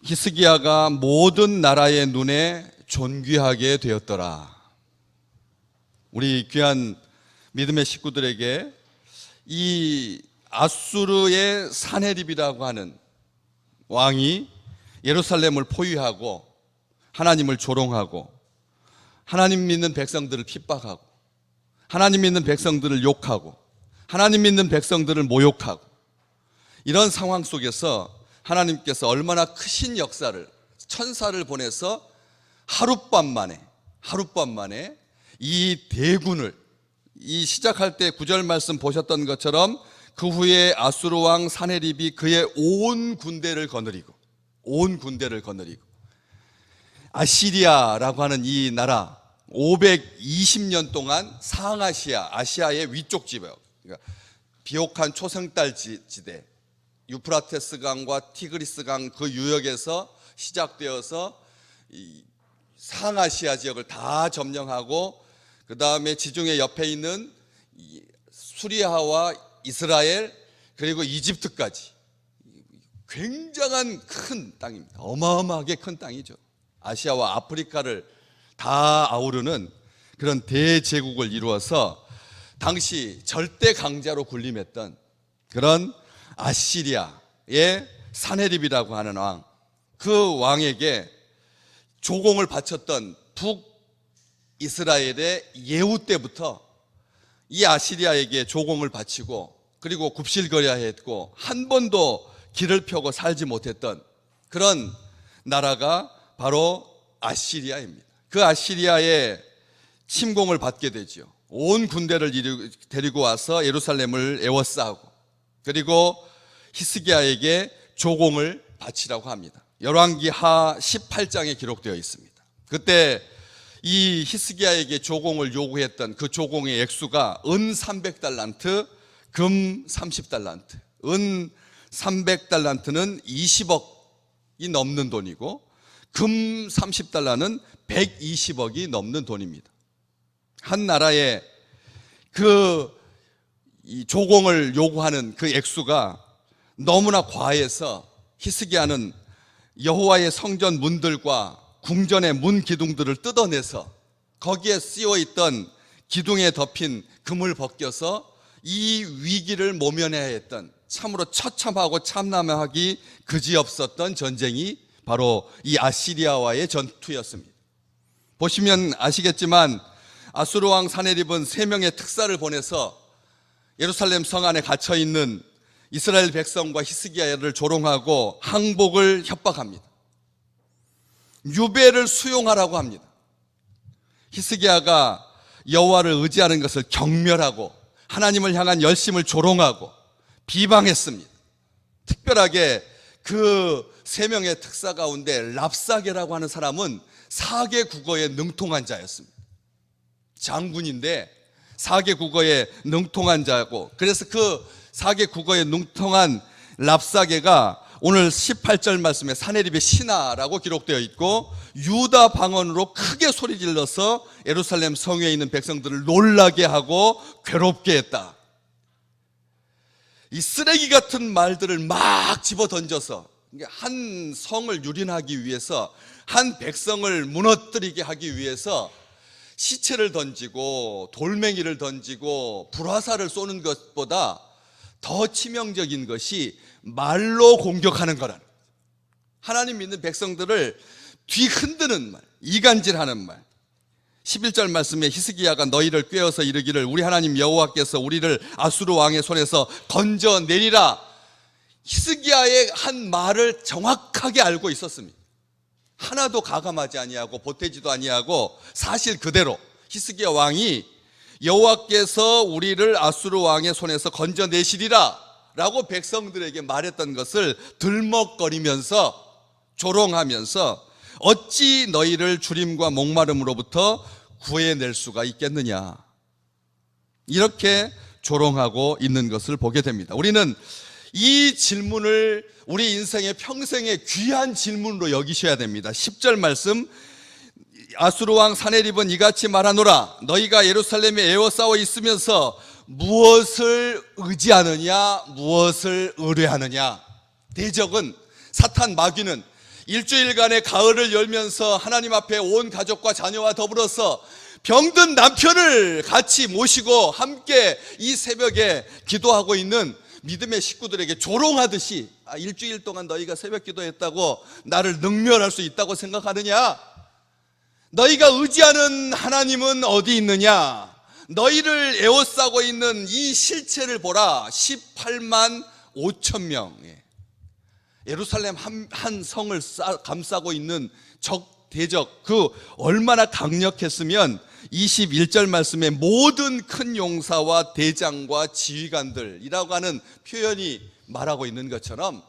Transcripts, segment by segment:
히스기야가 모든 나라의 눈에 존귀하게 되었더라. 우리 귀한 믿음의 식구들에게 이 아수르의 사네립이라고 하는 왕이 예루살렘을 포위하고 하나님을 조롱하고 하나님 믿는 백성들을 핍박하고 하나님 믿는 백성들을 욕하고 하나님 믿는 백성들을 모욕하고 이런 상황 속에서 하나님께서 얼마나 크신 역사를, 천사를 보내서 하룻밤 만에 이 대군을, 이 시작할 때 9절 말씀 보셨던 것처럼 그 후에 아수르 왕 사네립이 그의 온 군대를 거느리고 아시리아라고 하는 이 나라 520년 동안 아시아의 위쪽 지역, 그러니까 비옥한 초생달 지대, 유프라테스 강과 티그리스 강 그 유역에서 시작되어서 이 상아시아 지역을 다 점령하고 그 다음에 지중해 옆에 있는 수리아와 이스라엘 그리고 이집트까지 굉장한 큰 땅입니다. 어마어마하게 큰 땅이죠. 아시아와 아프리카를 다 아우르는 그런 대제국을 이루어서 당시 절대 강자로 군림했던 그런 아시리아의 사네립이라고 하는 왕, 그 왕에게 조공을 바쳤던 북이스라엘의 예후 때부터 이 아시리아에게 조공을 바치고 그리고 굽실거려야 했고 한 번도 길을 펴고 살지 못했던 그런 나라가 바로 아시리아입니다. 그 아시리아의 침공을 받게 되죠. 온 군대를 데리고 와서 예루살렘을 에워싸고 그리고 히스기야에게 조공을 바치라고 합니다. 열왕기하 18장에 기록되어 있습니다. 그때 이 히스기야에게 조공을 요구했던 그 조공의 액수가 은 300달란트, 금 30달란트. 은 300달란트는 20억이 넘는 돈이고 금 30달러는 120억이 넘는 돈입니다. 한 나라에 이 조공을 요구하는 그 액수가 너무나 과해서 히스기야는 여호와의 성전 문들과 궁전의 문 기둥들을 뜯어내서 거기에 쓰여 있던 기둥에 덮인 금을 벗겨서 이 위기를 모면해야 했던 참으로 처참하고 참담하기 그지없었던 전쟁이 바로 이 아시리아와의 전투였습니다. 보시면 아시겠지만 아수르 왕 사네립은 3명의 특사를 보내서 예루살렘 성 안에 갇혀있는 이스라엘 백성과 히스기야를 조롱하고 항복을 협박합니다. 유배를 수용하라고 합니다. 히스기야가 여호와를 의지하는 것을 경멸하고 하나님을 향한 열심을 조롱하고 비방했습니다. 특별하게 그 3명의 특사 가운데 랍사게라고 하는 사람은 사개 국어에 능통한 자였습니다. 장군인데 사개 국어에 능통한 자고, 그래서 그 사개 국어에 능통한 랍사게가 오늘 18절 말씀에 사네립의 신하라고 기록되어 있고 유다 방언으로 크게 소리 질러서 예루살렘 성에 있는 백성들을 놀라게 하고 괴롭게 했다. 이 쓰레기 같은 말들을 막 집어 던져서 한 성을 유린하기 위해서, 한 백성을 무너뜨리게 하기 위해서 시체를 던지고 돌멩이를 던지고 불화살을 쏘는 것보다 더 치명적인 것이 말로 공격하는 거라는 거예요. 하나님 믿는 백성들을 뒤흔드는 말, 이간질하는 말. 11절 말씀에 히스기야가 너희를 꾀어서 이르기를 우리 하나님 여호와께서 우리를 아수르 왕의 손에서 건져내리라. 히스기야의 한 말을 정확하게 알고 있었습니다. 하나도 가감하지 아니하고 보태지도 아니하고 사실 그대로 히스기야 왕이 여호와께서 우리를 아수르 왕의 손에서 건져내시리라 라고 백성들에게 말했던 것을 들먹거리면서 조롱하면서 어찌 너희를 주림과 목마름으로부터 구해낼 수가 있겠느냐, 이렇게 조롱하고 있는 것을 보게 됩니다. 우리는 이 질문을 우리 인생의 평생의 귀한 질문으로 여기셔야 됩니다. 10절 말씀, 아수르 왕 사네립은 이같이 말하노라. 너희가 예루살렘에 에워싸워 있으면서 무엇을 의지하느냐, 무엇을 의뢰하느냐. 대적은, 사탄 마귀는 일주일간의 가을을 열면서 하나님 앞에 온 가족과 자녀와 더불어서 병든 남편을 같이 모시고 함께 이 새벽에 기도하고 있는 믿음의 식구들에게 조롱하듯이, 일주일 동안 너희가 새벽 기도했다고 나를 능멸할 수 있다고 생각하느냐? 너희가 의지하는 하나님은 어디 있느냐? 너희를 에워싸고 있는 이 실체를 보라. 18만 5천 명, 예루살렘 한 성을 감싸고 있는 대적, 그 얼마나 강력했으면 21절 말씀에 모든 큰 용사와 대장과 지휘관들이라고 하는 표현이 말하고 있는 것처럼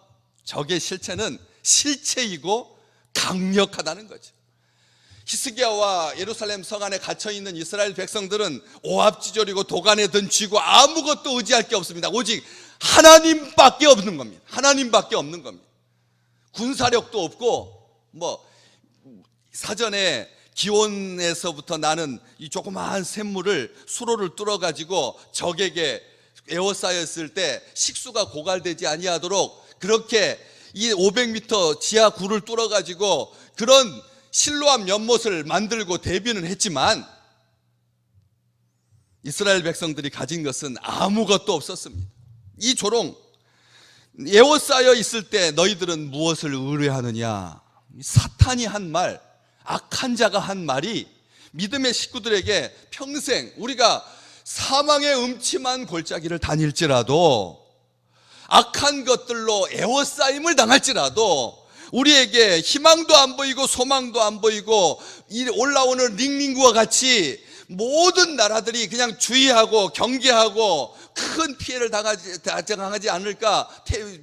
적의 실체는 실체이고 강력하다는 거죠. 히스기야와 예루살렘 성 안에 갇혀있는 이스라엘 백성들은 오합지졸이고 도간에 든 쥐고 아무것도 의지할 게 없습니다. 오직 하나님밖에 없는 겁니다. 하나님밖에 없는 겁니다. 군사력도 없고, 사전에 기온에서부터 나는 이 조그마한 샘물을 수로를 뚫어가지고 적에게 에워싸였을 때 식수가 고갈되지 아니하도록 그렇게 이 500m 지하 굴을 뚫어가지고 그런 실로암 연못을 만들고 대비는 했지만 이스라엘 백성들이 가진 것은 아무것도 없었습니다. 이 조롱, 에워싸여 있을 때 너희들은 무엇을 의뢰하느냐? 사탄이 한 말, 악한 자가 한 말이 믿음의 식구들에게 평생 우리가 사망의 음침한 골짜기를 다닐지라도, 악한 것들로 에워싸임을 당할지라도, 우리에게 희망도 안 보이고 소망도 안 보이고 이 올라오는 링링구와 같이 모든 나라들이 그냥 주의하고 경계하고 큰 피해를 당하지 않을까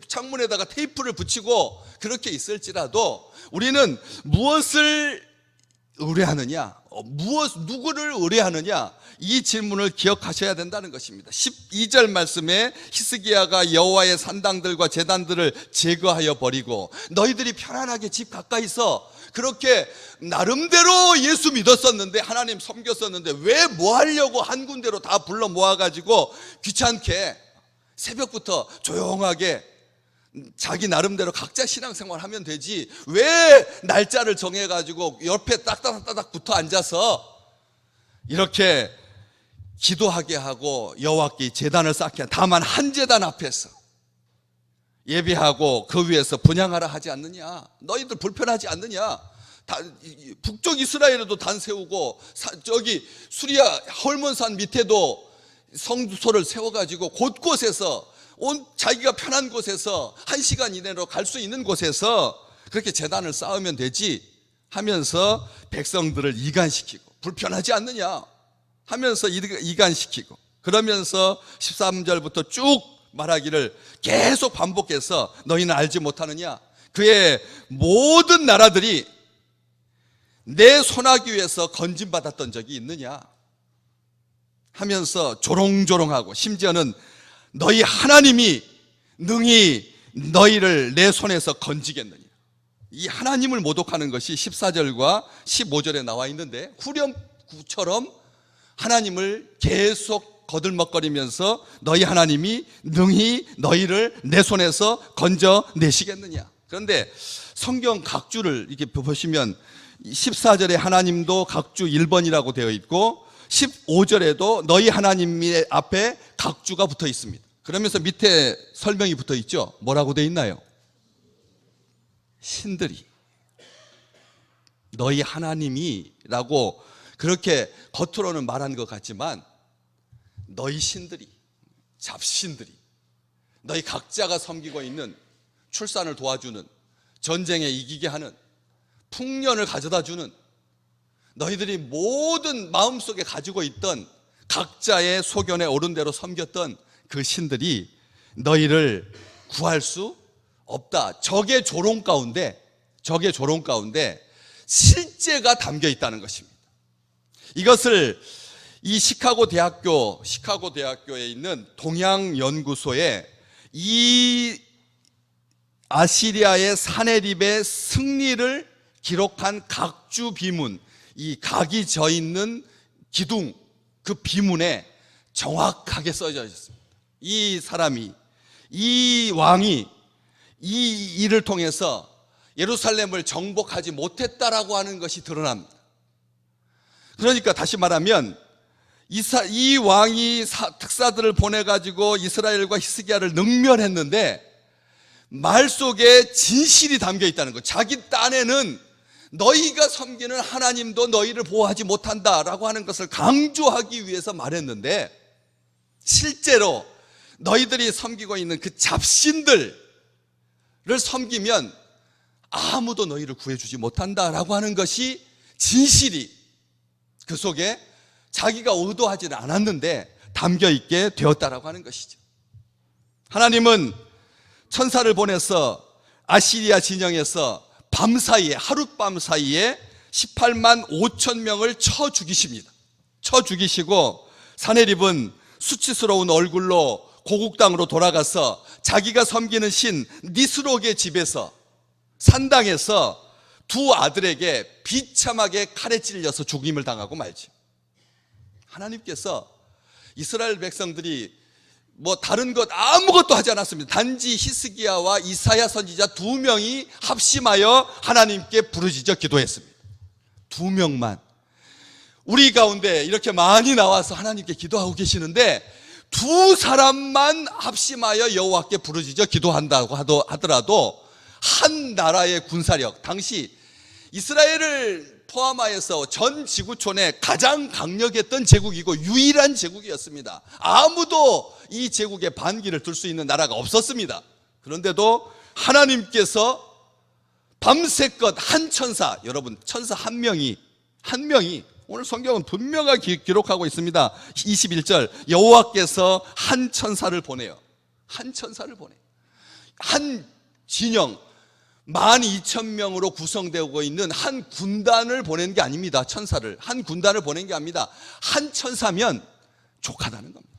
창문에다가 테이프를 붙이고 그렇게 있을지라도 우리는 무엇을 의뢰하느냐, 누구를 의뢰하느냐, 이 질문을 기억하셔야 된다는 것입니다. 12절 말씀에 히스기야가 여호와의 산당들과 제단들을 제거하여 버리고, 너희들이 편안하게 집 가까이서 그렇게 나름대로 예수 믿었었는데, 하나님 섬겼었는데 왜 뭐 하려고 한 군데로 다 불러 모아가지고 귀찮게 새벽부터 조용하게 자기 나름대로 각자 신앙생활 하면 되지, 왜 날짜를 정해가지고 옆에 딱딱딱딱 붙어 앉아서 이렇게 기도하게 하고 여호와께 제단을 쌓게, 다만 한 제단 앞에서 예배하고 그 위에서 분향하라 하지 않느냐? 너희들 불편하지 않느냐? 북쪽 이스라엘에도 단 세우고 저기 수리아 헐몬산 밑에도 성소를 세워가지고 곳곳에서 자기가 편한 곳에서 1시간 이내로 갈 수 있는 곳에서 그렇게 제단을 쌓으면 되지 하면서 백성들을 이간시키고, 불편하지 않느냐 하면서 이간시키고, 그러면서 13절부터 쭉 말하기를 계속 반복해서 너희는 알지 못하느냐? 그의 모든 나라들이 내 손아귀 위에서 건짐받았던 적이 있느냐 하면서 조롱조롱하고, 심지어는 너희 하나님이 능히 너희를 내 손에서 건지겠느냐, 이 하나님을 모독하는 것이 14절과 15절에 나와 있는데, 후렴구처럼 하나님을 계속 거들먹거리면서 너희 하나님이 능히 너희를 내 손에서 건져내시겠느냐. 그런데 성경 각주를 이렇게 보시면 14절에 하나님도 각주 1번이라고 되어 있고 15절에도 너희 하나님 앞에 각주가 붙어 있습니다. 그러면서 밑에 설명이 붙어 있죠. 뭐라고 되어 있나요? 신들이, 너희 하나님이라고 그렇게 겉으로는 말한 것 같지만 너희 신들이, 잡신들이, 너희 각자가 섬기고 있는 출산을 도와주는, 전쟁에 이기게 하는, 풍년을 가져다 주는, 너희들이 모든 마음속에 가지고 있던 각자의 소견에 오른 대로 섬겼던 그 신들이 너희를 구할 수 없다. 적의 조롱 가운데 실제가 담겨 있다는 것입니다. 이것을 이 시카고 대학교에 있는 동양연구소에 이 아시리아의 사네립의 승리를 기록한 각주 비문, 이 각이 져 있는 기둥, 그 비문에 정확하게 써져 있습니다. 이 사람이, 이 왕이 이 일을 통해서 예루살렘을 정복하지 못했다라고 하는 것이 드러납니다. 그러니까 다시 말하면 이 왕이 특사들을 보내가지고 이스라엘과 히스기야를 능멸했는데 말 속에 진실이 담겨 있다는 것. 자기 딴에는 너희가 섬기는 하나님도 너희를 보호하지 못한다라고 하는 것을 강조하기 위해서 말했는데, 실제로 너희들이 섬기고 있는 그 잡신들을 섬기면 아무도 너희를 구해주지 못한다라고 하는 것이 진실이 그 속에 자기가 의도하지는 않았는데 담겨 있게 되었다라고 하는 것이죠. 하나님은 천사를 보내서 아시리아 진영에서 밤사이에, 하룻밤 사이에 18만 5천 명을 쳐 죽이십니다. 쳐 죽이시고 사네립은 수치스러운 얼굴로 고국 땅으로 돌아가서 자기가 섬기는 신 니스록의 집에서 산당에서 두 아들에게 비참하게 칼에 찔려서 죽임을 당하고 말죠. 하나님께서 이스라엘 백성들이 다른 것 아무것도 하지 않았습니다. 단지 히스기야와 이사야 선지자 두 명이 합심하여 하나님께 부르짖어 기도했습니다. 두 명만. 우리 가운데 이렇게 많이 나와서 하나님께 기도하고 계시는데 두 사람만 합심하여 여호와께 부르짖어 기도한다고 하더라도 한 나라의 군사력, 당시 이스라엘을 포함하여서 전 지구촌에 가장 강력했던 제국이고 유일한 제국이었습니다. 아무도 이 제국에 반기를 들 수 있는 나라가 없었습니다. 그런데도 하나님께서 밤새껏 한 천사, 여러분 천사 한 명이 오늘 성경은 분명하게 기록하고 있습니다. 21절, 여호와께서 한 천사를 보내요. 한 천사를 보내요. 한 진영 12,000명으로 구성되고 있는 한 군단을 보낸 게 아닙니다. 천사를 한 군단을 보낸 게 아닙니다. 한 천사면 족하다는 겁니다.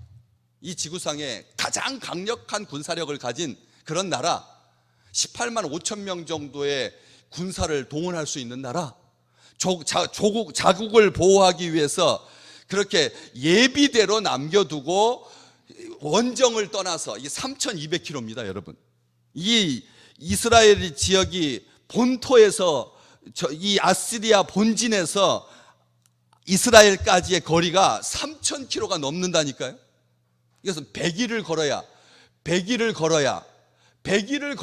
이 지구상에 가장 강력한 군사력을 가진 그런 나라, 18만 5천 명 정도의 군사를 동원할 수 있는 나라, 자국을 보호하기 위해서 그렇게 예비대로 남겨두고 원정을 떠나서, 이 3,200km입니다 여러분. 이 이스라엘 지역이 본토에서, 이 아시리아 본진에서 이스라엘까지의 거리가 3,000km가 넘는다니까요. 그래서 100일을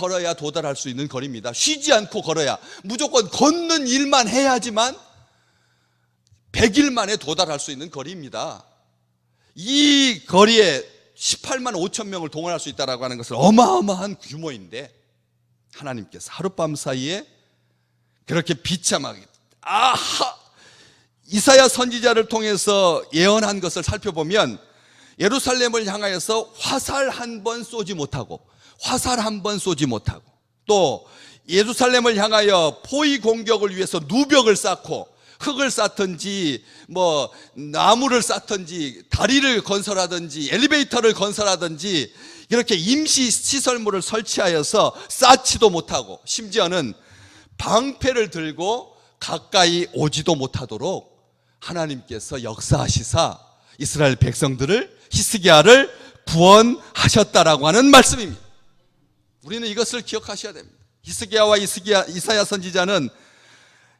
걸어야 도달할 수 있는 거리입니다. 쉬지 않고 걸어야, 무조건 걷는 일만 해야지만 100일 만에 도달할 수 있는 거리입니다. 이 거리에 18만 5천 명을 동원할 수 있다고 하는 것은 어마어마한 규모인데, 하나님께서 하룻밤 사이에 그렇게 비참하게, 이사야 선지자를 통해서 예언한 것을 살펴보면 예루살렘을 향하여서 화살 한 번 쏘지 못하고 또 예루살렘을 향하여 포위 공격을 위해서 누벽을 쌓고 흙을 쌓든지 나무를 쌓든지 다리를 건설하든지 엘리베이터를 건설하든지 이렇게 임시 시설물을 설치하여서 쌓지도 못하고, 심지어는 방패를 들고 가까이 오지도 못하도록 하나님께서 역사하시사 이스라엘 백성들을, 히스기야를 구원하셨다라고 하는 말씀입니다. 우리는 이것을 기억하셔야 됩니다. 히스기야와 이사야 선지자는,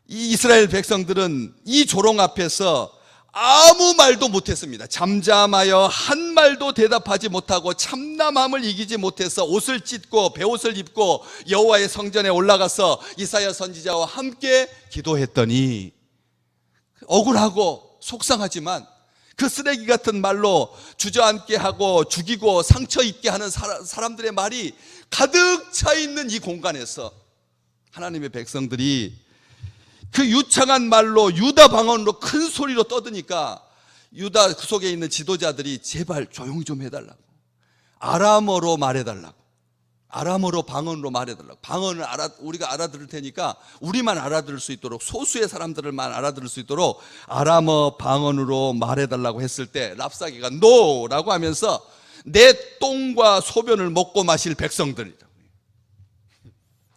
이 이스라엘 백성들은 이 조롱 앞에서 아무 말도 못했습니다. 잠잠하여 한 말도 대답하지 못하고 참담함을 이기지 못해서 옷을 찢고 베옷을 입고 여호와의 성전에 올라가서 이사야 선지자와 함께 기도했더니, 억울하고 속상하지만 그 쓰레기 같은 말로 주저앉게 하고 죽이고 상처 입게 하는 사람들의 말이 가득 차 있는 이 공간에서 하나님의 백성들이 그 유창한 말로 유다 방언으로 큰 소리로 떠드니까 유다 그 속에 있는 지도자들이 제발 조용 좀 해달라고, 아람어로 말해달라고, 아람어로 방언으로 말해달라고, 방언을 우리가 알아들을 테니까 우리만 알아들을 수 있도록, 소수의 사람들만 알아들을 수 있도록 아람어 방언으로 말해달라고 했을 때 랍사게가 노라고 하면서 내 똥과 소변을 먹고 마실 백성들이라고.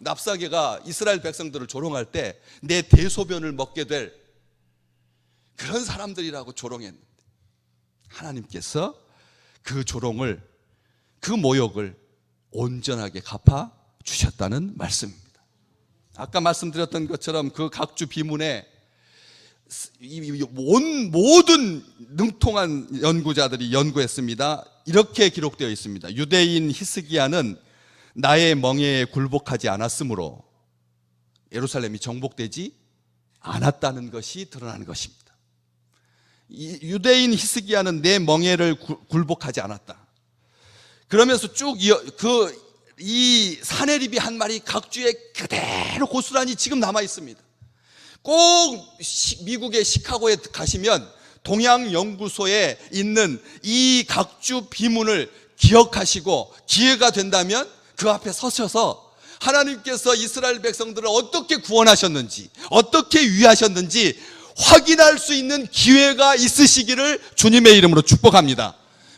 랍사게가 이스라엘 백성들을 조롱할 때 내 대소변을 먹게 될 그런 사람들이라고 조롱했는데, 하나님께서 그 조롱을, 그 모욕을 온전하게 갚아 주셨다는 말씀입니다. 아까 말씀드렸던 것처럼 그 각주 비문에 모든 능통한 연구자들이 연구했습니다. 이렇게 기록되어 있습니다. 유대인 히스기야는 나의 멍에에 굴복하지 않았으므로 예루살렘이 정복되지 않았다는 것이 드러나는 것입니다. 유대인 히스기야는 내 멍에를 굴복하지 않았다. 그러면서 쭉 이 사내립이 한 말이 각주에 그대로 고스란히 지금 남아 있습니다. 꼭 미국의 시카고에 가시면 동양연구소에 있는 이 각주 비문을 기억하시고 기회가 된다면 그 앞에 서셔서 하나님께서 이스라엘 백성들을 어떻게 구원하셨는지, 어떻게 위하셨는지 확인할 수 있는 기회가 있으시기를 주님의 이름으로 축복합니다.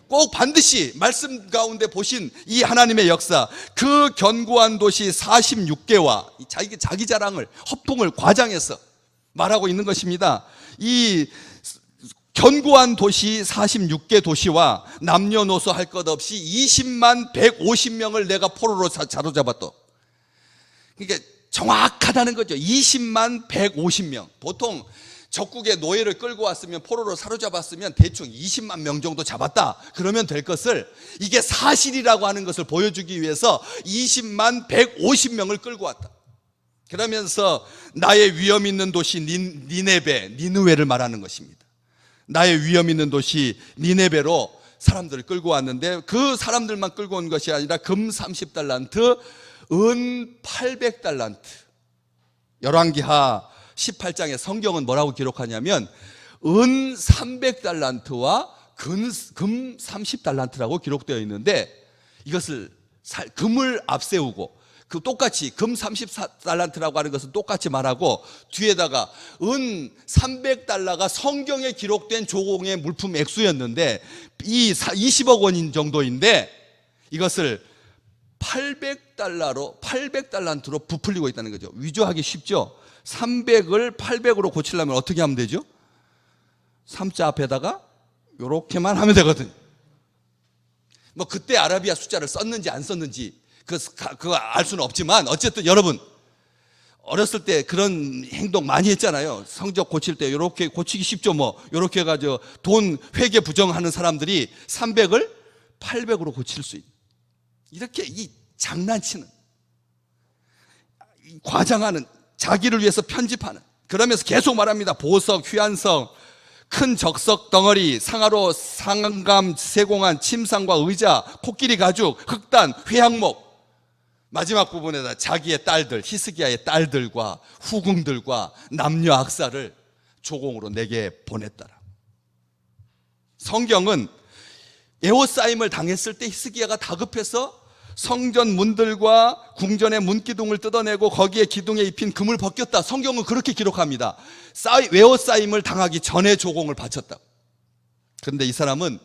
꼭 반드시 말씀 가운데 보신 이 하나님의 역사, 그 견고한 도시 46개와 자기 자랑을, 허풍을 과장해서 말하고 있는 것입니다. 이 견고한 도시 46개 도시와 남녀노소 할 것 없이 20만 150명을 내가 포로로 사로잡았다. 그러니까 정확하다는 거죠. 20만 150명. 보통 적국의 노예를 끌고 왔으면, 포로로 사로잡았으면 대충 20만 명 정도 잡았다 그러면 될 것을, 이게 사실이라고 하는 것을 보여주기 위해서 20만 150명을 끌고 왔다. 그러면서 나의 위험 있는 도시 니느웨를 말하는 것입니다. 나의 위험 있는 도시 니네베로 사람들을 끌고 왔는데, 그 사람들만 끌고 온 것이 아니라 금 30달란트, 은 800달란트. 열왕기하 18장의 성경은 뭐라고 기록하냐면 은 300달란트와 금 30달란트라고 기록되어 있는데, 이것을 금을 앞세우고 그 똑같이 금 30달란트라고 하는 것은 똑같이 말하고, 뒤에다가 은 300달러가 성경에 기록된 조공의 물품 액수였는데 이 20억 원인 정도인데, 이것을 800달란트로 부풀리고 있다는 거죠. 위조하기 쉽죠. 300을 800으로 고치려면 어떻게 하면 되죠? 3자 앞에다가 이렇게만 하면 되거든요. 뭐 그때 아라비아 숫자를 썼는지 안 썼는지 그거 알 수는 없지만, 어쨌든 여러분 어렸을 때 그런 행동 많이 했잖아요. 성적 고칠 때 이렇게 고치기 쉽죠. 뭐 이렇게 해가지고 돈 회계 부정하는 사람들이 300을 800으로 고칠 수 있는, 이렇게 이 장난치는, 과장하는, 자기를 위해서 편집하는, 그러면서 계속 말합니다. 보석, 휴안성, 큰 적석 덩어리, 상하로, 상감, 세공안, 침상과 의자, 코끼리 가죽, 흑단, 회양목. 마지막 부분에다 자기의 딸들, 히스기야의 딸들과 후궁들과 남녀 악사를 조공으로 내게 보냈더라. 성경은 에워싸임을 당했을 때 히스기야가 다급해서 성전 문들과 궁전의 문기둥을 뜯어내고 거기에 기둥에 입힌 금을 벗겼다. 성경은 그렇게 기록합니다. 에워싸임을 당하기 전에 조공을 바쳤다. 그런데 이 사람은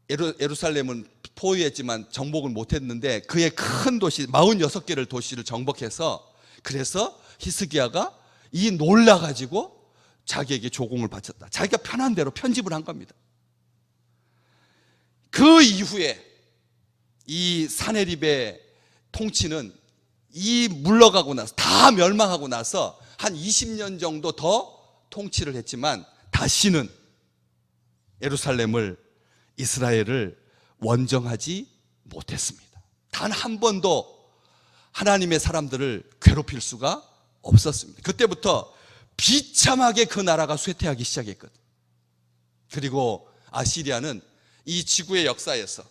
예루살렘은 포위했지만 정복을 못했는데, 그의 큰 도시 46개를 도시를 정복해서, 그래서 히스기야가 이 놀라가지고 자기에게 조공을 바쳤다. 자기가 편한 대로 편집을 한 겁니다. 그 이후에 이 사내립의 통치는 이 물러가고 나서, 다 멸망하고 나서 한 20년 정도 더 통치를 했지만 다시는 예루살렘을, 이스라엘을 원정하지 못했습니다. 단 한 번도 하나님의 사람들을 괴롭힐 수가 없었습니다. 그때부터 비참하게 그 나라가 쇠퇴하기 시작했거든요. 그리고 아시리아는 이 지구의 역사에서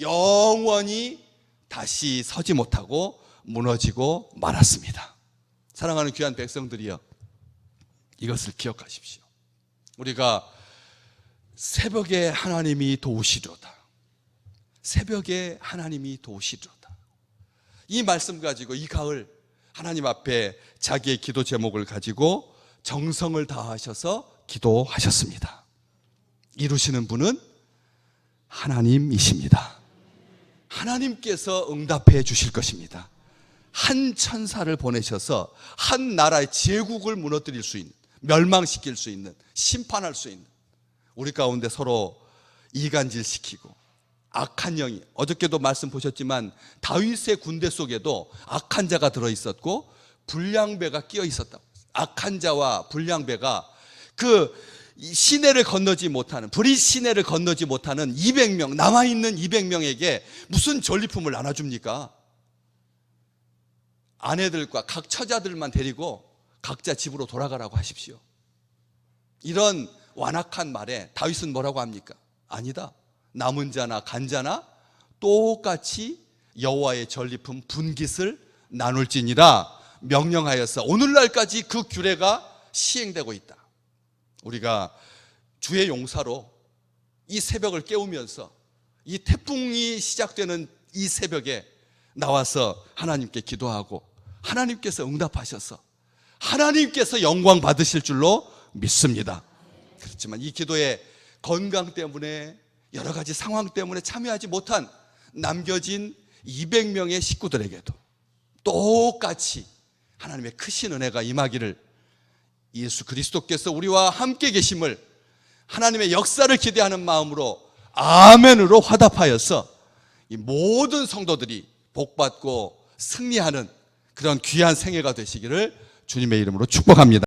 영원히 다시 서지 못하고 무너지고 말았습니다. 사랑하는 귀한 백성들이여, 이것을 기억하십시오. 우리가 새벽에 하나님이 도우시리로다, 새벽에 하나님이 도우시리로다, 이 말씀 가지고 이 가을 하나님 앞에 자기의 기도 제목을 가지고 정성을 다하셔서 기도하셨습니다. 이루시는 분은 하나님이십니다. 하나님께서 응답해 주실 것입니다. 한 천사를 보내셔서 한 나라의 제국을 무너뜨릴 수 있는, 멸망시킬 수 있는, 심판할 수 있는, 우리 가운데 서로 이간질시키고 악한 영이, 어저께도 말씀 보셨지만 다윗의 군대 속에도 악한 자가 들어있었고 불량배가 끼어 있었다고. 악한 자와 불량배가 그 시내를 건너지 못하는, 브릿 시내를 건너지 못하는 200명, 남아있는 200명에게 무슨 전리품을 나눠줍니까? 아내들과 각 처자들만 데리고 각자 집으로 돌아가라고 하십시오. 이런 완악한 말에 다윗은 뭐라고 합니까? 아니다. 남은 자나 간 자나 똑같이 여호와의 전리품 분깃을 나눌지니라 명령하여서 오늘날까지 그 규례가 시행되고 있다. 우리가 주의 용사로 이 새벽을 깨우면서 이 태풍이 시작되는 이 새벽에 나와서 하나님께 기도하고 하나님께서 응답하셔서 하나님께서 영광 받으실 줄로 믿습니다. 그렇지만 이 기도에 건강 때문에 여러 가지 상황 때문에 참여하지 못한 남겨진 200명의 식구들에게도 똑같이 하나님의 크신 은혜가 임하기를, 예수 그리스도께서 우리와 함께 계심을 하나님의 역사를 기대하는 마음으로 아멘으로 화답하여서 이 모든 성도들이 복받고 승리하는 그런 귀한 생애가 되시기를 주님의 이름으로 축복합니다.